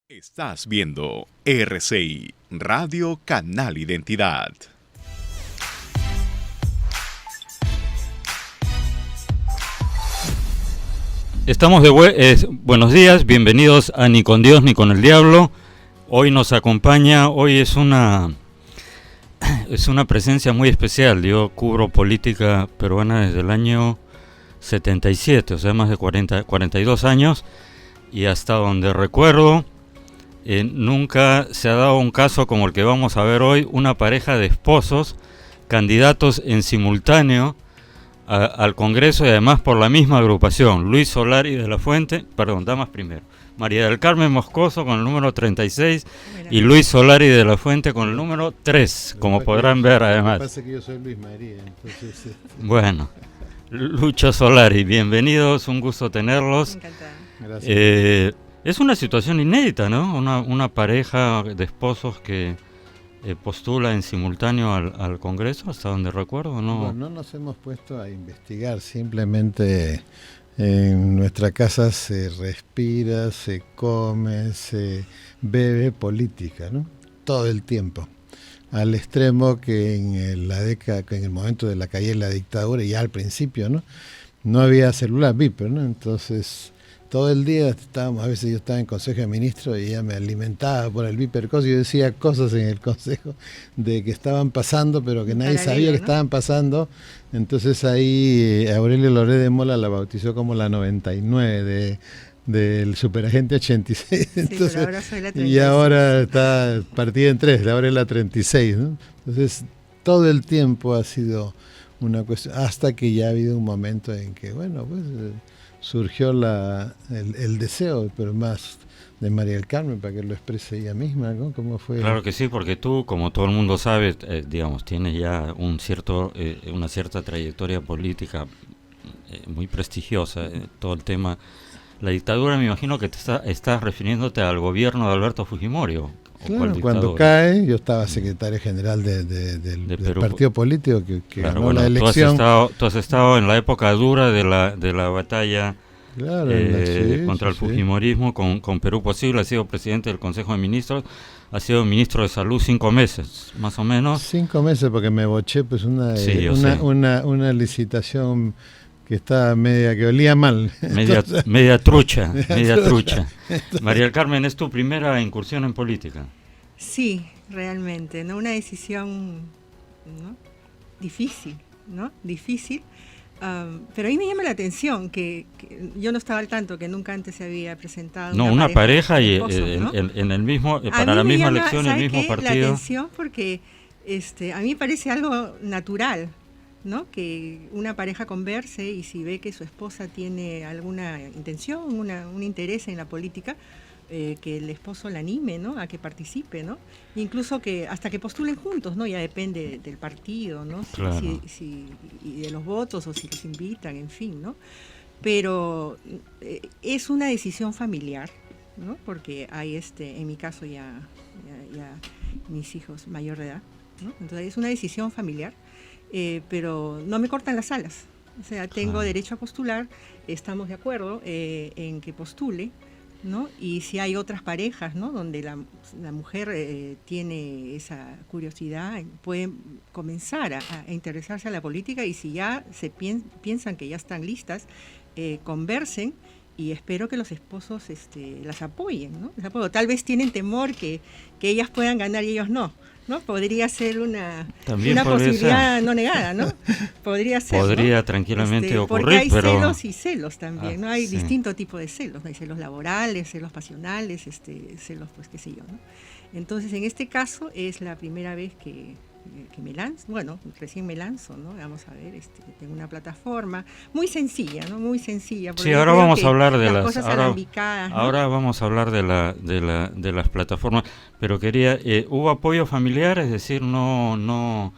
Estás viendo RCI, Radio Canal Identidad. Estamos buenos días, bienvenidos a Ni con Dios ni con el Diablo. Hoy nos acompaña, es una presencia muy especial. Yo cubro política peruana desde el año 77, o sea, más de 42 años, y hasta donde recuerdo, nunca se ha dado un caso como el que vamos a ver hoy, una pareja de esposos, candidatos en simultáneo al Congreso y además por la misma agrupación. Luis Solari de la Fuente, damas primero, María del Carmen Moscoso con el número 36 y Luis Solari de la Fuente con el número 3, como podrán ver además. Pasa que yo soy Luis María, entonces... Bueno, Lucho Solari, bienvenidos, un gusto tenerlos. Encantada. Gracias. Es una situación inédita, ¿no? Una pareja de esposos que postula en simultáneo al Congreso, hasta donde recuerdo, ¿no? Bueno, no nos hemos puesto a investigar, simplemente en nuestra casa se respira, se come, se bebe política, ¿no? Todo el tiempo. Al extremo que en el momento de la caída de la dictadura, y ya al principio, no había celular Viper, ¿no? Entonces, todo el día a veces yo estaba en Consejo de Ministros y ella me alimentaba por el Viper Cos, y yo decía cosas en el Consejo de que estaban pasando, pero que nadie sabía que estaban pasando. Entonces ahí Aurelio Loré de Mola la bautizó como la 99 del Superagente 86. Entonces, sí, ahora soy la 36. Y ahora está partida en 3, ahora es la 36, ¿no? Entonces todo el tiempo ha sido una cuestión, hasta que ya ha habido un momento en que, bueno, pues surgió el deseo, pero más de María del Carmen, para que lo exprese ella misma, ¿no? ¿Cómo fue? Claro que sí, porque tú, como todo el mundo sabe, tienes ya una cierta trayectoria política muy prestigiosa, todo el tema. La dictadura, me imagino que estás refiriéndote al gobierno de Alberto Fujimori. Claro, cuando cae, yo estaba secretario general del partido político que claro, ganó la elección. Tú has estado en la época dura de la batalla, claro, contra el Fujimorismo, con Perú Posible. Has sido presidente del Consejo de Ministros, has sido ministro de Salud 5 meses, más o menos. 5 meses, porque me boché pues una licitación que estaba que olía mal. Media trucha. María del Carmen, ¿es tu primera incursión en política? Sí, realmente, ¿no? Una decisión, ¿no? Difícil, pero a mí me llama la atención que yo no estaba al tanto, que nunca antes se había presentado una pareja y esposos, ¿no? en el mismo, para la misma elección, el mismo partido. La atención porque a mí me parece algo natural, ¿no? Que una pareja converse, y si ve que su esposa tiene alguna intención, un interés en la política, que el esposo la anime, ¿no? A que participe, ¿no? Incluso que hasta que postulen juntos, ¿no? Ya depende del partido, ¿no? Claro. Y de los votos, o si los invitan, en fin, ¿no? Pero es una decisión familiar, ¿no? Porque hay en mi caso ya mis hijos mayor de edad, ¿no? Entonces es una decisión familiar. Pero no me cortan las alas, o sea, tengo derecho a postular, estamos de acuerdo en que postule, ¿no? Y si hay otras parejas, ¿no? Donde la mujer tiene esa curiosidad, pueden comenzar a interesarse a la política, y si ya se piensan que ya están listas, conversen, y espero que los esposos las apoyen, ¿no? Tal vez tienen temor que ellas puedan ganar y ellos no. ¿No? Podría ser una posibilidad no negada, ¿no? Podría ser, Podría, ¿no? tranquilamente ocurrir, porque hay pero... celos y celos también, ¿no? Hay sí. distinto tipo de celos, ¿no? Hay celos laborales, celos pasionales, celos, pues qué sé yo, ¿no? Entonces, en este caso es la primera vez que me lanzo, bueno, recién me lanzo, ¿no? Vamos a ver, tengo una plataforma muy sencilla, ¿no? Muy sencilla. Sí, ahora vamos a hablar de las cosas alambicadas, ¿no? Ahora vamos a hablar de las plataformas, pero ¿hubo apoyo familiar? Es decir, no,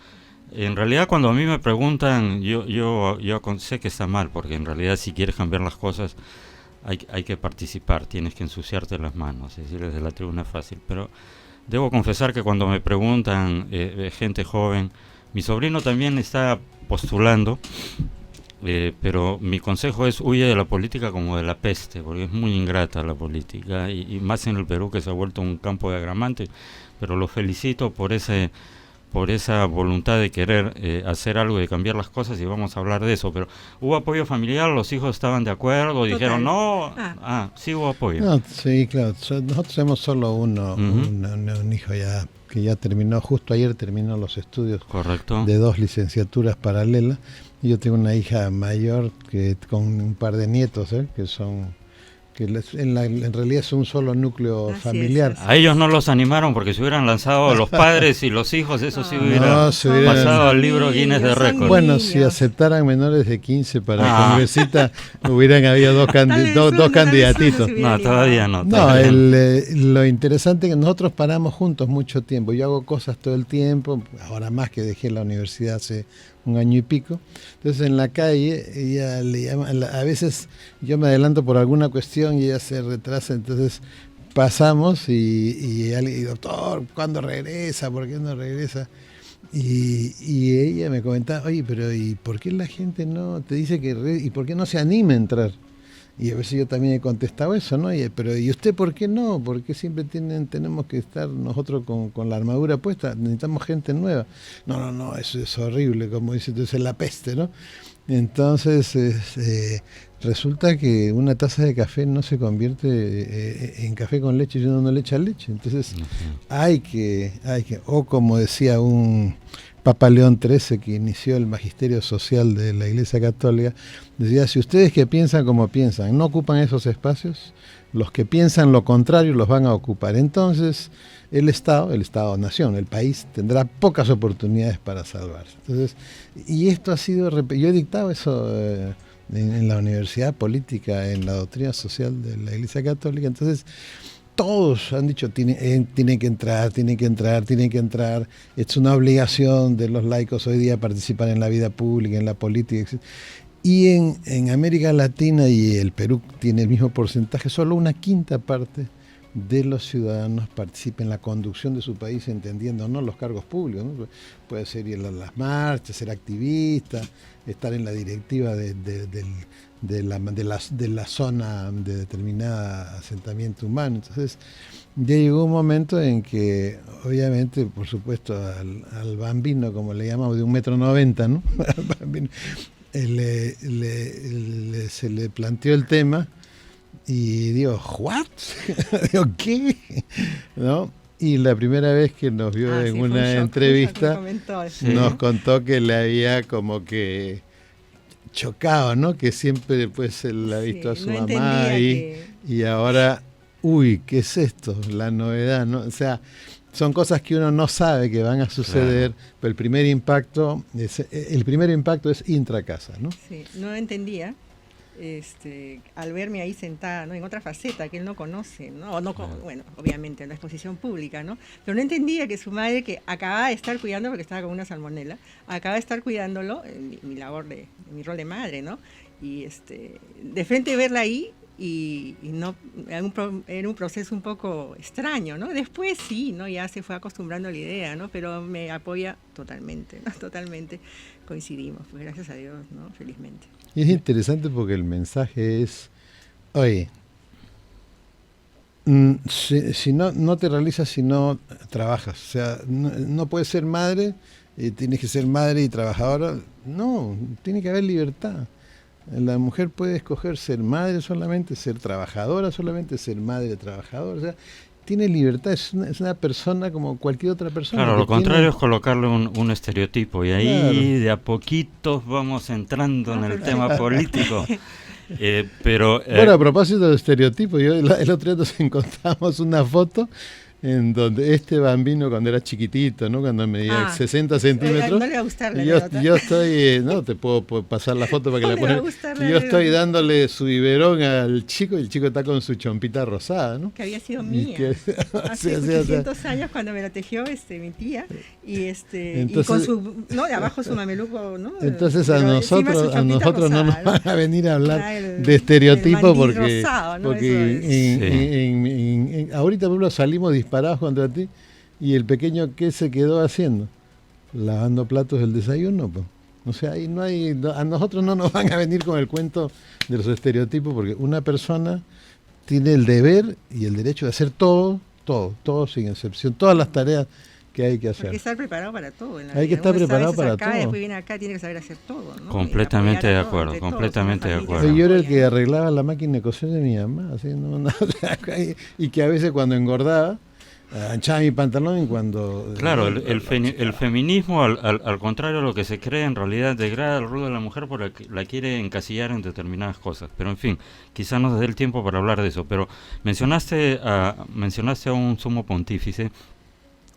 en realidad cuando a mí me preguntan, yo sé que está mal, porque en realidad si quieres cambiar las cosas hay que participar, tienes que ensuciarte las manos, es decir, desde la tribuna es fácil, pero debo confesar que cuando me preguntan gente joven, mi sobrino también está postulando, pero mi consejo es huye de la política como de la peste, porque es muy ingrata la política, y más en el Perú, que se ha vuelto un campo de agramantes. Pero lo felicito por esa voluntad de querer hacer algo, de cambiar las cosas, y vamos a hablar de eso. Pero ¿hubo apoyo familiar? ¿Los hijos estaban de acuerdo? Total. ¿Dijeron no? Sí hubo apoyo. No, sí, claro. Nosotros tenemos solo uno, un hijo ya que ya terminó, justo ayer terminó los estudios. Correcto. De 2 licenciaturas paralelas. Y yo tengo una hija mayor que con un par de nietos, que son... que en realidad es un solo núcleo familiar. A ellos no los animaron, porque se hubieran lanzado los padres y los hijos, eso sí hubiera pasado al libro Guinness de récord. Bueno, si aceptaran menores de 15 para congresista, hubieran habido dos candidatitos. No, todavía no. No, lo interesante es que nosotros paramos juntos mucho tiempo. Yo hago cosas todo el tiempo, ahora más que dejé la universidad hace 1 año y pico. Entonces en la calle ella le llama, a veces yo me adelanto por alguna cuestión y ella se retrasa, entonces pasamos y ella le digo, doctor, ¿cuándo regresa? ¿Por qué no regresa? Y ella me comentaba, oye, pero ¿y por qué la gente no te dice y por qué no se anima a entrar? Y a veces yo también he contestado eso, ¿no? Pero ¿y usted por qué no? ¿Por qué siempre tenemos que estar nosotros con la armadura puesta? Necesitamos gente nueva. No, eso es horrible, como dice, entonces es la peste, ¿no? Entonces resulta que una taza de café no se convierte en café con leche si uno no le echa leche. Entonces hay que, o como decía un Papa León XIII, que inició el magisterio social de la Iglesia Católica, decía, si ustedes que piensan como piensan no ocupan esos espacios, los que piensan lo contrario los van a ocupar. Entonces el Estado-nación, el país, tendrá pocas oportunidades para salvarse. Entonces, y esto ha sido, yo he dictado eso en la universidad política, en la doctrina social de la Iglesia Católica. Entonces todos han dicho, tienen que entrar, es una obligación de los laicos hoy día participar en la vida pública, en la política, etc. Y en América Latina, y el Perú tiene el mismo porcentaje, solo 1/5 parte de los ciudadanos participa en la conducción de su país, entendiendo no los cargos públicos, ¿no? Puede ser ir a las marchas, ser activista, estar en la directiva de la zona de determinada asentamiento humano. Entonces ya llegó un momento en que, obviamente, por supuesto, al bambino, como le llamamos, de 1,90 m, ¿no? Al bambino, se le planteó el tema y digo, ¿what? Digo, ¿qué? ¿No? Y la primera vez que nos vio en una entrevista, nos contó que le había como que chocado, ¿no? Que siempre pues él ha visto a su mamá y ahora, uy, ¿qué es esto? La novedad, ¿no? O sea, son cosas que uno no sabe que van a suceder, claro. Pero el primer impacto es intracasa, ¿no? Sí, no entendía. Al verme ahí sentada, ¿no? En otra faceta que él no conoce, ¿no? Bueno, obviamente en la exposición pública, ¿no? Pero no entendía que su madre, que acababa de estar cuidando, porque estaba con una salmonela, acaba de estar cuidándolo en mi labor en mi rol de madre, ¿no? Y de frente verla ahí y no era un proceso un poco extraño, ¿no? Después sí, ¿no? Ya se fue acostumbrando a la idea, ¿no? Pero me apoya totalmente, ¿no? Totalmente coincidimos, pues gracias a Dios, ¿no? Felizmente. Y es interesante porque el mensaje es, oye, si no te realizas si no trabajas, o sea, no puedes ser madre, tienes que ser madre y trabajadora, no, tiene que haber libertad. La mujer puede escoger ser madre solamente, ser trabajadora solamente, ser madre trabajadora, o sea, tiene libertad, es una persona como cualquier otra persona. Claro, lo contrario es colocarle un estereotipo, y ahí claro, de a poquitos vamos entrando en el tema político. Bueno, a propósito de estereotipos, el otro día nos encontramos una foto en donde este bambino, cuando era chiquitito, ¿no? Cuando medía 60 centímetros, no le va a gustar la yo estoy, no, te puedo pasar la foto para que la pongas. Yo estoy dándole su biberón al chico y el chico está con su chompita rosada, ¿no? Que había sido mía. Hace 800 años cuando me la tejió mi tía y entonces, y con su, ¿no? De abajo su mameluco, ¿no? Entonces a nosotros rosada, no nos van a venir a hablar de estereotipos porque rosado, ¿no? Porque ahorita, por ejemplo, salimos disparados contra ti, y el pequeño, ¿qué se quedó haciendo? Lavando platos del desayuno, pues. O sea, ahí a nosotros no nos van a venir con el cuento de los estereotipos, porque una persona tiene el deber y el derecho de hacer todo sin excepción, todas las tareas que hay que hacer. Hay que estar preparado para todo. Hay que estar preparado para acá, todo. Después viene acá, tiene que saber hacer todo, ¿no? Completamente de acuerdo, completamente de acuerdo. Yo era el que arreglaba la máquina de coser de mi mamá, así, y que a veces cuando engordaba, anchaba mi pantalón y cuando... Claro, el feminismo, al contrario de lo que se cree, en realidad degrada el rol de la mujer porque la quiere encasillar en determinadas cosas. Pero en fin, quizás no nos dé el tiempo para hablar de eso. Pero mencionaste a un sumo pontífice,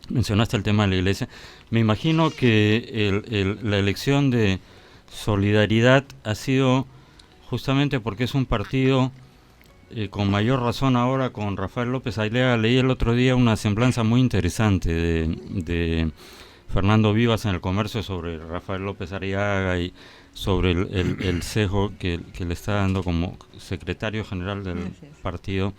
mencionaste el tema de la iglesia. Me imagino que la elección de Solidaridad ha sido justamente porque es un partido... con mayor razón ahora con Rafael López Aliaga. Leí el otro día una semblanza muy interesante de Fernando Vivas en El Comercio sobre Rafael López Aliaga y sobre el sesgo que le está dando como secretario general del partido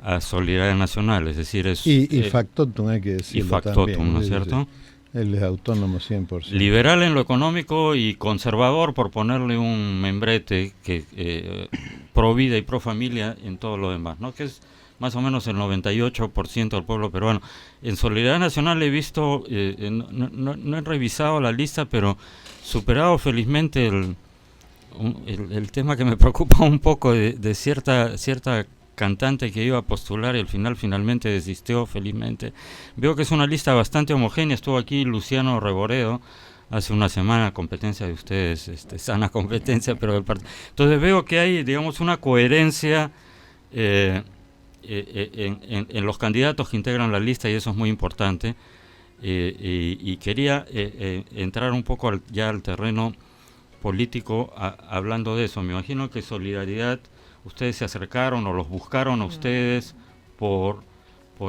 a Solidaridad Nacional, es decir, y factotum, hay que decirlo. Y factotum, también, ¿no es cierto? Él es autónomo 100%. Liberal en lo económico y conservador, por ponerle un membrete, que pro vida y pro familia en todo lo demás, ¿no? Que es más o menos el 98% del pueblo peruano. En Solidaridad Nacional he visto, no he revisado la lista, pero superado felizmente el tema que me preocupa un poco de cierta cantante que iba a postular y al finalmente desistió, felizmente. Veo que es una lista bastante homogénea. Estuvo aquí Luciano Reboredo hace una semana, competencia de ustedes, sana competencia, pero del partido. Entonces veo que hay, digamos, una coherencia en los candidatos que integran la lista, y eso es muy importante. Y quería entrar un poco ya al terreno político hablando de eso. Me imagino que Solidaridad, ustedes se acercaron o los buscaron a ustedes por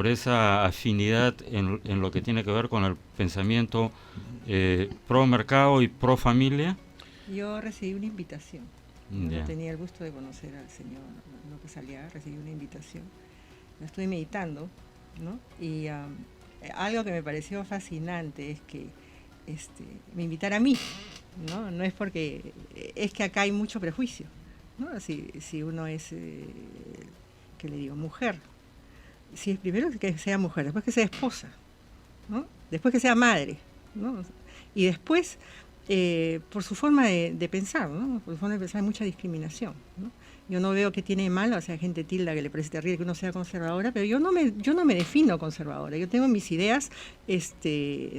esa afinidad en lo que tiene que ver con el pensamiento pro mercado y pro familia. Yo recibí una invitación. No tenía el gusto de conocer al señor López Aliaga, recibí una invitación. La estuve meditando, ¿no? Y algo que me pareció fascinante es que me invitara a mí, ¿no? No es porque... Es que acá hay mucho prejuicio, ¿no? Si uno es, ¿qué le digo? Mujer. Si es primero que sea mujer, después que sea esposa, ¿no? Después que sea madre, ¿no? Y después, por su forma de pensar, ¿no? Por su forma de pensar hay mucha discriminación, ¿no? Yo no veo que tiene de malo, o sea, gente tilda que le parece terrible que uno sea conservadora, pero yo no me defino conservadora. Yo tengo mis ideas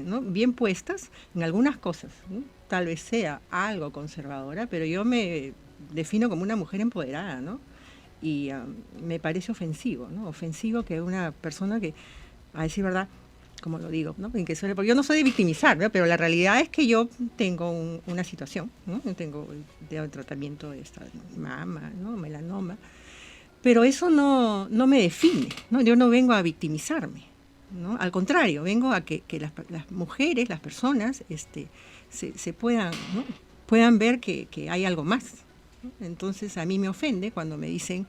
¿no? bien puestas en algunas cosas, ¿no? Tal vez sea algo conservadora, pero yo me defino como una mujer empoderada, ¿no? Y me parece ofensivo, ¿no? Ofensivo que una persona que, a decir verdad, como lo digo, ¿no? Porque yo no soy de victimizar, ¿no? Pero la realidad es que yo tengo una situación, ¿no? Yo tengo tratamiento de esta mama, ¿no? Melanoma, pero eso no me define, ¿no? Yo no vengo a victimizarme, ¿no? Al contrario, vengo a que las mujeres, las personas, se puedan, ¿no? puedan ver que hay algo más, ¿no? Entonces a mí me ofende cuando me dicen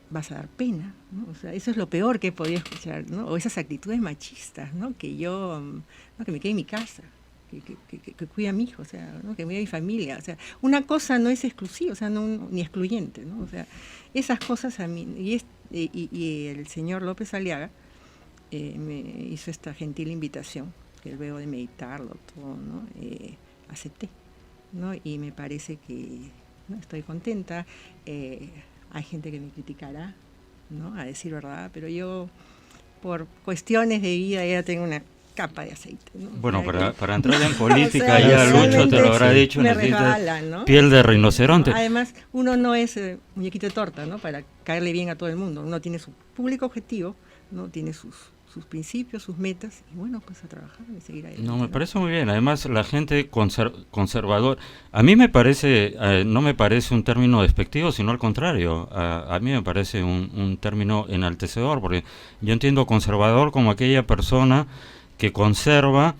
vas a dar pena, ¿no? O sea, eso es lo peor que he podido escuchar, ¿no? O esas actitudes machistas, ¿no? Que yo, ¿no? que me quede en mi casa, que cuide a mi hijo, o sea, ¿no? que cuide a mi familia, o sea, una cosa no es exclusiva, o sea, ni excluyente, ¿no? O sea, esas cosas a mí, y el señor López Aliaga me hizo esta gentil invitación, que luego de meditarlo todo, ¿no? Acepté, ¿no? Y me parece que, ¿no? estoy contenta. Hay gente que me criticará, ¿no? A decir verdad, pero yo, por cuestiones de vida, ya tengo una capa de aceite, ¿no? Bueno, o sea, para entrar en política, o sea, ya Lucho te lo habrá dicho, necesitas, ¿no? piel de rinoceronte. ¿No? Además, uno no es muñequito de torta, ¿no? Para caerle bien a todo el mundo. Uno tiene su público objetivo, ¿no? Tiene sus principios, sus metas, y bueno, pues a trabajar y seguir adelante. No, me parece muy bien. Además, la gente conservador, a mí me parece, no me parece un término despectivo, sino al contrario, a mí me parece un término enaltecedor, porque yo entiendo conservador como aquella persona que conserva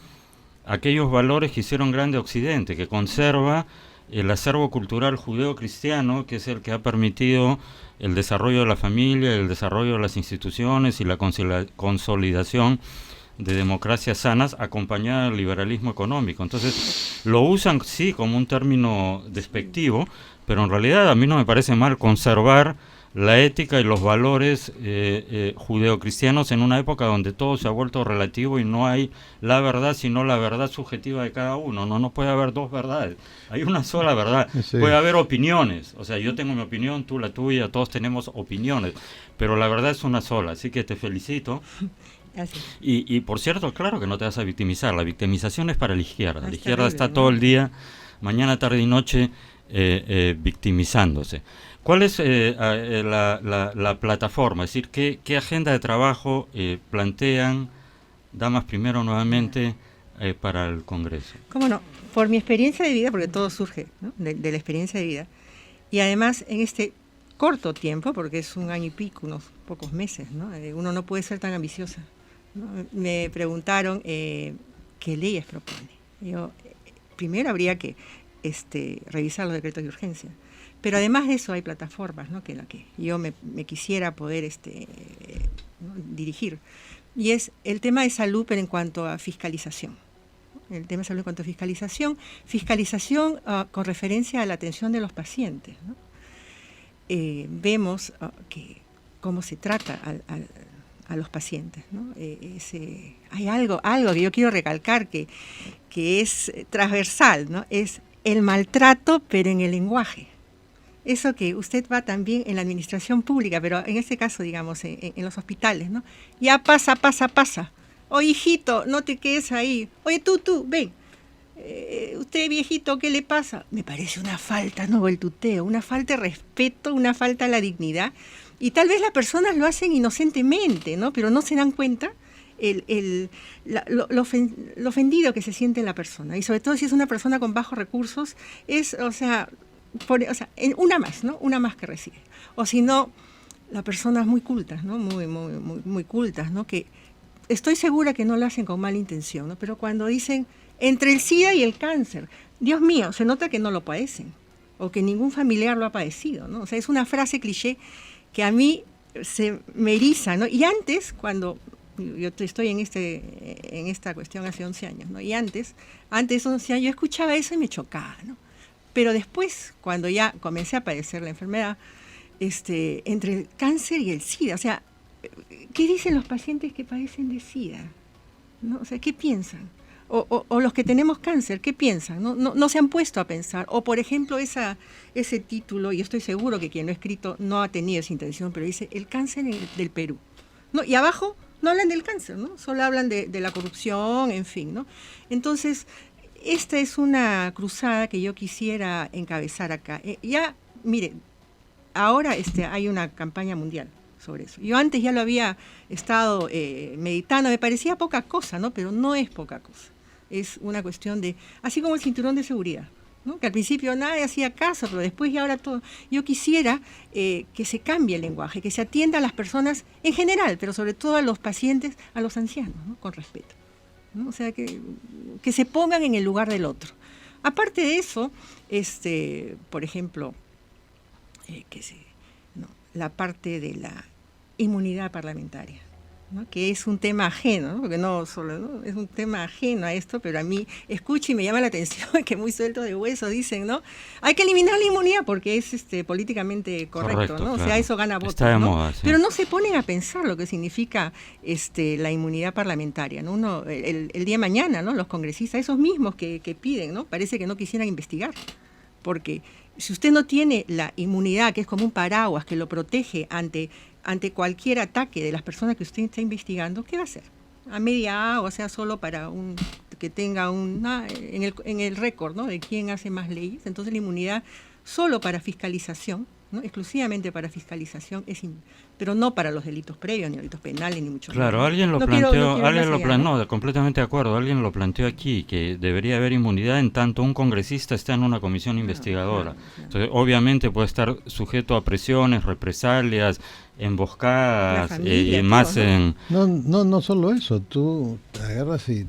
aquellos valores que hicieron grande Occidente, que conserva el acervo cultural judeo-cristiano, que es el que ha permitido el desarrollo de la familia, el desarrollo de las instituciones y la consolidación de democracias sanas acompañada del liberalismo económico. Entonces lo usan sí como un término despectivo, pero en realidad a mí no me parece mal conservar la ética y los valores judeocristianos en una época donde todo se ha vuelto relativo y no hay la verdad sino la verdad subjetiva de cada uno. No puede haber dos verdades, hay una sola verdad. Sí. Puede haber opiniones, o sea, yo tengo mi opinión, tú la tuya, todos tenemos opiniones, pero la verdad es una sola, así que te felicito. Y por cierto, claro que no te vas a victimizar, la victimización es para la izquierda. La izquierda está todo el día, mañana, tarde y noche, victimizándose. ¿Cuál es la plataforma? Es decir, ¿qué agenda de trabajo plantean, damas primero nuevamente, para el Congreso? ¿Cómo no? Por mi experiencia de vida, porque todo surge, ¿no? de la experiencia de vida, y además en este corto tiempo, porque es 1 año y pico, unos pocos meses, ¿no? Uno no puede ser tan ambiciosa, ¿no? Me preguntaron qué leyes propone. Yo, primero habría que revisar los decretos de urgencia. Pero además de eso hay plataformas, ¿no? que yo me quisiera poder ¿no? dirigir. Y es el tema de salud, pero en cuanto a fiscalización. El tema de salud en cuanto a fiscalización con referencia a la atención de los pacientes, ¿no? Vemos cómo se trata a los pacientes, ¿no? Hay algo que yo quiero recalcar que es transversal, ¿no? Es el maltrato, pero en el lenguaje. Eso que usted va también en la administración pública, pero en este caso, digamos, en los hospitales, ¿no? Ya pasa. Oye, hijito, no te quedes ahí. Oye, tú, ven. Usted, viejito, ¿qué le pasa? Me parece una falta, ¿no? El tuteo, una falta de respeto, una falta a la dignidad. Y tal vez las personas lo hacen inocentemente, ¿no? Pero no se dan cuenta lo ofendido que se siente la persona. Y sobre todo si es una persona con bajos recursos, una más, ¿no? Una más que recibe. O si no, las personas muy cultas, ¿no? Muy cultas, ¿no? Que estoy segura que no lo hacen con mala intención, ¿no? Pero cuando dicen entre el SIDA y el cáncer, Dios mío, se nota que no lo padecen o que ningún familiar lo ha padecido, ¿no? O sea, es una frase cliché que a mí se me eriza, ¿no? Y antes, cuando yo estoy en esta cuestión hace 11 años, ¿no? Y antes de 11 años yo escuchaba eso y me chocaba, ¿no? Pero después, cuando ya comencé a padecer la enfermedad, entre el cáncer y el SIDA, o sea, ¿qué dicen los pacientes que padecen de SIDA? ¿No? O sea, ¿qué piensan? O los que tenemos cáncer, ¿qué piensan? No se han puesto a pensar. O, por ejemplo, ese título, y estoy seguro que quien lo ha escrito no ha tenido esa intención, pero dice, el cáncer del Perú, ¿no? Y abajo no hablan del cáncer, ¿no? Solo hablan de la corrupción, en fin, ¿no? Entonces, esta es una cruzada que yo quisiera encabezar acá. Mire, ahora hay una campaña mundial sobre eso. Yo antes ya lo había estado meditando, me parecía poca cosa, ¿no? Pero no es poca cosa. Es una cuestión así como el cinturón de seguridad, ¿no? Que al principio nadie hacía caso, pero después y ahora todo. Yo quisiera que se cambie el lenguaje, que se atienda a las personas en general, pero sobre todo a los pacientes, a los ancianos, ¿no? Con respeto, ¿no? O sea, que se pongan en el lugar del otro. Aparte de eso, por ejemplo, la parte de la inmunidad parlamentaria, ¿no? Que es un tema ajeno, ¿no? Porque no solo, ¿no? Es un tema ajeno a esto, pero a mí escucho y me llama la atención que muy suelto de hueso dicen, ¿no? Hay que eliminar la inmunidad porque es políticamente correcto, ¿no? Claro. O sea, eso gana votos, está de moda, ¿no? Sí. Pero no se ponen a pensar lo que significa la inmunidad parlamentaria, ¿no? El día de mañana, ¿no? Los congresistas, esos mismos que piden, ¿no? Parece que no quisieran investigar, porque si usted no tiene la inmunidad, que es como un paraguas que lo protege ante cualquier ataque de las personas que usted está investigando, ¿qué va a hacer? A media o sea, solo para que tenga en el récord, ¿no? De quién hace más leyes. Entonces la inmunidad solo para fiscalización, ¿no? Exclusivamente para fiscalización, pero no para los delitos previos, ni delitos penales, ni mucho menos. Claro, alguien lo planteó, completamente de acuerdo, alguien lo planteó aquí, que debería haber inmunidad en tanto un congresista está en una comisión investigadora. Claro. Entonces, obviamente puede estar sujeto a presiones, represalias, emboscadas, familia, y más en... No solo eso, tú agarras y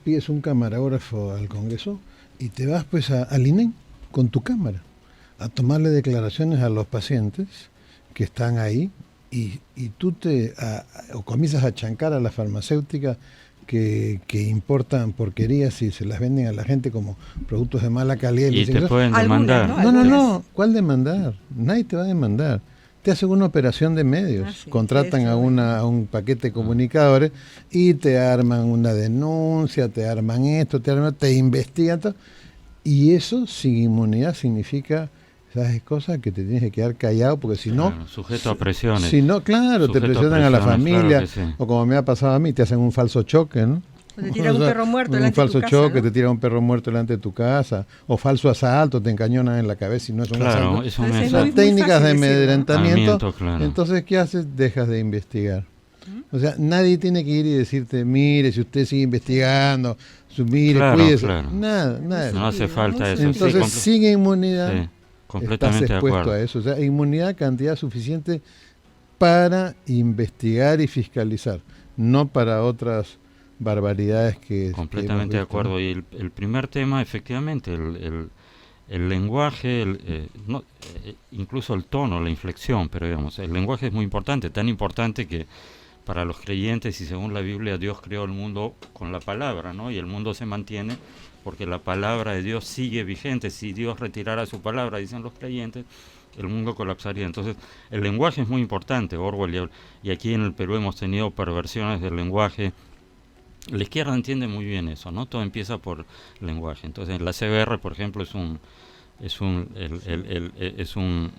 pides un camarógrafo al Congreso y te vas pues al INEM con tu cámara a tomarle declaraciones a los pacientes que están ahí y tú o comienzas a chancar a la farmacéutica que importan porquerías y se las venden a la gente como productos de mala calidad. Y te pueden demandar. No, ¿cuál demandar? Nadie te va a demandar. Te hacen una operación de medios, contratan a un paquete de comunicadores y te arman una denuncia, te arman esto, te investigan todo. Y eso sin inmunidad significa, ¿sabes? Cosas que te tienes que quedar callado, porque si no... Claro, sujeto a presiones. Si no, claro, te presionan a la familia, claro sí. O como me ha pasado a mí, te hacen un falso choque, ¿no? O te tiran un perro muerto delante de tu casa. Un falso choque, ¿no? Te tiran un perro muerto delante de tu casa, o falso asalto, te encañonan en la cabeza y no es un asalto. Eso son técnicas de amedrentamiento. Claro. Entonces, ¿qué haces? Dejas de investigar. O sea, nadie tiene que ir y decirte, mire, si usted sigue investigando, mire, cuídese. Claro. Nada. No hace falta eso. Entonces, sin inmunidad, completamente estás expuesto a eso. O sea, inmunidad, cantidad suficiente para investigar y fiscalizar, no para otras barbaridades que... Completamente de acuerdo. Y el primer tema, efectivamente, el lenguaje, incluso el tono, la inflexión, pero digamos, el lenguaje es muy importante, tan importante que para los creyentes, y según la Biblia, Dios creó el mundo con la palabra, ¿no? Y el mundo se mantiene porque la palabra de Dios sigue vigente. Si Dios retirara su palabra, dicen los creyentes, el mundo colapsaría. Entonces, el lenguaje es muy importante, Orwell, y aquí en el Perú hemos tenido perversiones del lenguaje. La izquierda entiende muy bien eso, ¿no? Todo empieza por lenguaje. Entonces, la CBR, por ejemplo, es un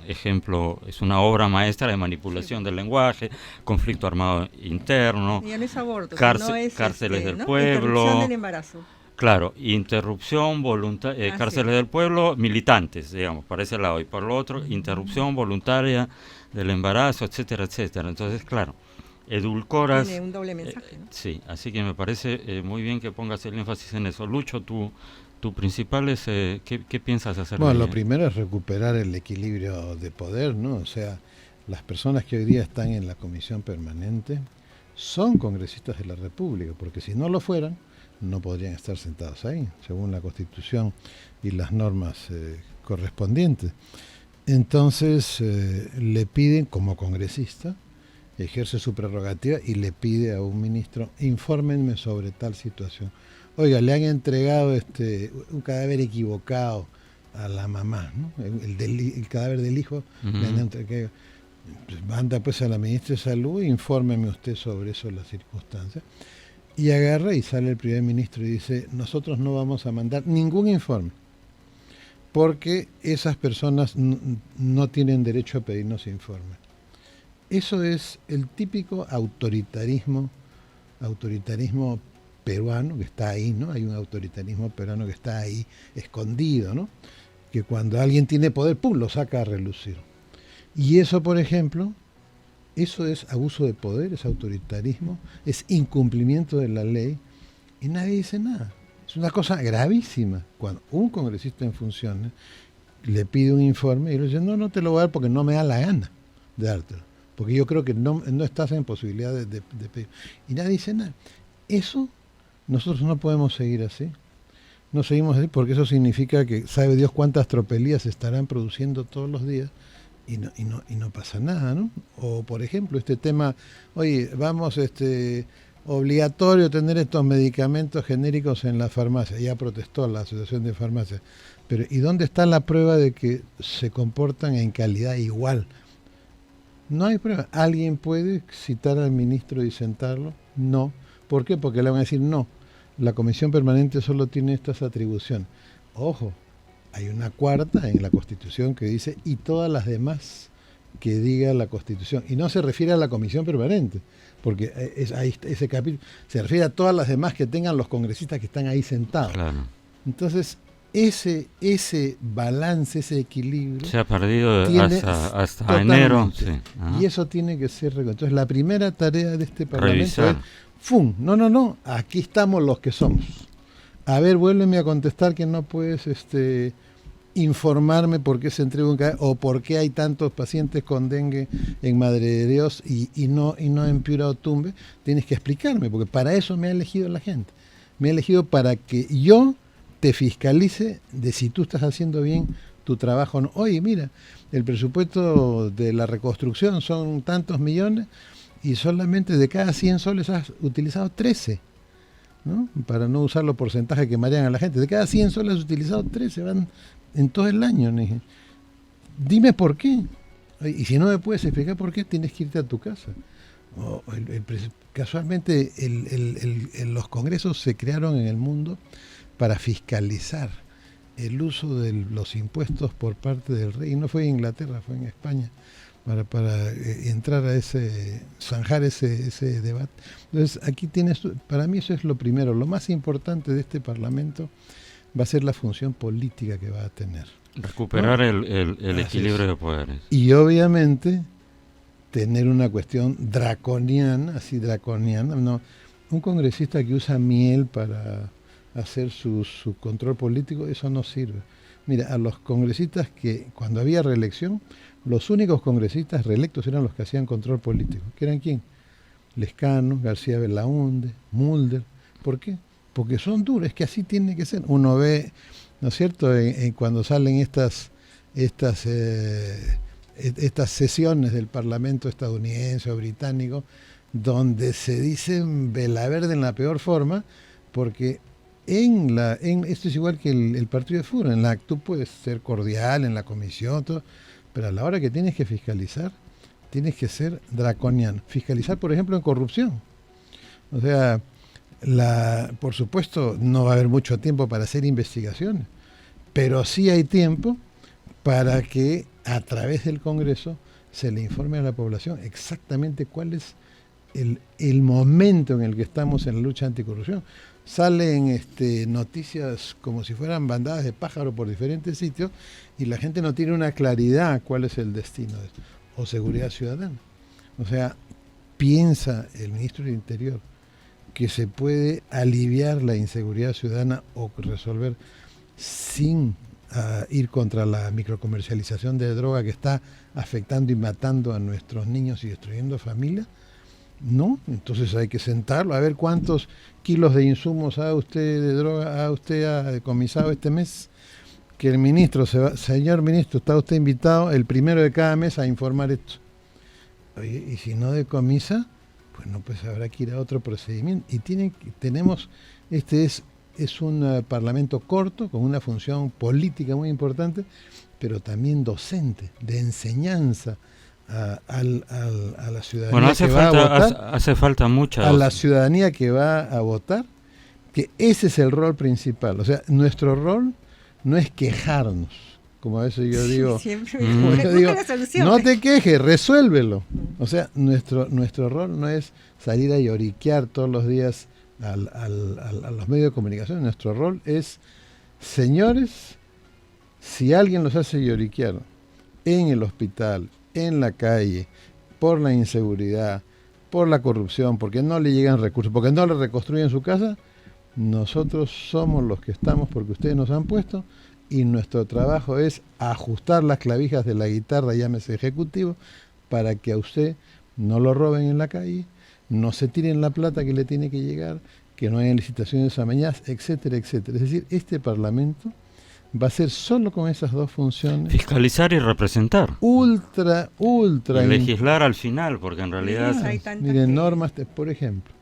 ejemplo, es una obra maestra de manipulación del lenguaje, conflicto armado interno, ya no es aborto, cárceles del pueblo, interrupción del embarazo. Claro, interrupción voluntaria, cárceles del pueblo, militantes, digamos, para ese lado, y por lo otro, interrupción voluntaria del embarazo, etcétera, etcétera. Entonces, claro, edulcoras. Tiene un doble mensaje, ¿no? Sí, así que me parece muy bien que pongas el énfasis en eso. Lucho, tu principal es, ¿qué piensas hacer? Bueno, lo primero es recuperar el equilibrio de poder, ¿no? O sea, las personas que hoy día están en la comisión permanente son congresistas de la República, porque si no lo fueran, no podrían estar sentados ahí, según la Constitución y las normas correspondientes. Entonces, le piden, como congresista, ejerce su prerrogativa y le pide a un ministro, infórmenme sobre tal situación. Oiga, le han entregado un cadáver equivocado a la mamá, ¿no? El cadáver del hijo, le han entregado. Manda pues a la ministra de Salud, infórmeme usted sobre eso, las circunstancias. Y agarra y sale el primer ministro y dice, nosotros no vamos a mandar ningún informe, porque esas personas no tienen derecho a pedirnos informes. Eso es el típico autoritarismo peruano que está ahí, ¿no? Hay un autoritarismo peruano que está ahí escondido, ¿no? Que cuando alguien tiene poder, ¡pum!, lo saca a relucir. Y eso, por ejemplo, eso es abuso de poder, es autoritarismo, es incumplimiento de la ley y nadie dice nada. Es una cosa gravísima. Cuando un congresista en funciones le pide un informe y le dice, no te lo voy a dar porque no me da la gana de dártelo, porque yo creo que no estás en posibilidad de pedir. Y nadie dice nada. Eso nosotros no podemos seguir así. No seguimos así porque eso significa que sabe Dios cuántas tropelías se estarán produciendo todos los días y no pasa nada, ¿no? O por ejemplo este tema, oye, vamos obligatorio tener estos medicamentos genéricos en la farmacia. Ya protestó la Asociación de Farmacias. Pero ¿y dónde está la prueba de que se comportan en calidad igual? No hay prueba. ¿Alguien puede citar al ministro y sentarlo? No. ¿Por qué? Porque le van a decir no. La comisión permanente solo tiene estas atribuciones. Ojo, hay una cuarta en la Constitución que dice y todas las demás que diga la Constitución. Y no se refiere a la comisión permanente, porque ese capítulo se refiere a todas las demás que tengan los congresistas que están ahí sentados. Claro. Entonces, ese balance, ese equilibrio se ha perdido hasta enero. Sí. Y eso tiene que ser reconocido. Entonces, la primera tarea de este Parlamento es ¡fum! No, aquí estamos los que somos. A ver, vuélveme a contestar que no puedes informarme por qué se entrega un cadáver o por qué hay tantos pacientes con dengue en Madre de Dios y no en Piura o Tumbes. Tienes que explicarme, porque para eso me ha elegido la gente. Me ha elegido para que yo te fiscalice de si tú estás haciendo bien tu trabajo no. Oye, mira, el presupuesto de la reconstrucción son tantos millones y solamente de cada 100 soles has utilizado 13, ¿no? Para no usar los porcentajes que marean a la gente. De cada 100 soles has utilizado 13, van en todo el año. ¿No? Dime por qué. Y si no me puedes explicar por qué, tienes que irte a tu casa. Casualmente los congresos se crearon en el mundo para fiscalizar el uso de los impuestos por parte del rey. Y no fue en Inglaterra, fue en España, para entrar a zanjar ese debate. Entonces aquí tienes, para mí eso es lo primero, lo más importante de este Parlamento va a ser la función política que va a tener. Recuperar, ¿no?, el equilibrio de poderes. Y obviamente tener una cuestión draconiana, no, un congresista que usa miel para hacer su control político, eso no sirve. Mira, a los congresistas que cuando había reelección, los únicos congresistas reelectos eran los que hacían control político. ¿Que eran quién? Lescano, García Belaúnde, Mulder. ¿Por qué? Porque son duros, es que así tiene que ser. Uno ve, ¿no es cierto?, cuando salen estas sesiones del Parlamento estadounidense o británico, donde se dicen vela verde en la peor forma, porque esto es igual que el partido de fútbol, tú puedes ser cordial en la comisión, todo, pero a la hora que tienes que fiscalizar, tienes que ser draconiano. Fiscalizar, por ejemplo, en corrupción. O sea, por supuesto, no va a haber mucho tiempo para hacer investigaciones, pero sí hay tiempo para que a través del Congreso se le informe a la población exactamente cuál es el momento en el que estamos en la lucha anticorrupción. Salen noticias como si fueran bandadas de pájaros por diferentes sitios y la gente no tiene una claridad cuál es el destino de esto. O seguridad ciudadana. O sea, piensa el ministro del Interior que se puede aliviar la inseguridad ciudadana o resolver sin ir contra la microcomercialización de droga que está afectando y matando a nuestros niños y destruyendo familias. No, entonces hay que sentarlo a ver cuántos kilos de insumos ha usted de droga ha decomisado este mes, que el ministro señor ministro, está usted invitado el primero de cada mes a informar esto. Oye, y si no decomisa, pues no, pues habrá que ir a otro procedimiento. Y tenemos, es un parlamento corto, con una función política muy importante, pero también docente, de enseñanza a la ciudadanía, bueno, que va a votar. Hace falta mucha. A la ciudadanía que va a votar, que ese es el rol principal. O sea, nuestro rol no es quejarnos, como a veces yo digo, no te quejes, resuélvelo. O sea, nuestro rol no es salir a lloriquear todos los días a los medios de comunicación. Nuestro rol es, señores, si alguien los hace lloriquear en el hospital, en la calle, por la inseguridad, por la corrupción, porque no le llegan recursos, porque no le reconstruyen su casa, nosotros somos los que estamos porque ustedes nos han puesto, y nuestro trabajo es ajustar las clavijas de la guitarra, llámese ejecutivo, para que a usted no lo roben en la calle, no se tiren la plata que le tiene que llegar, que no haya licitaciones amañadas, etcétera, etcétera. Es decir, este Parlamento va a ser solo con esas dos funciones. Fiscalizar y representar. Ultra. Y legislar al final, porque en realidad... Miren, normas, por ejemplo,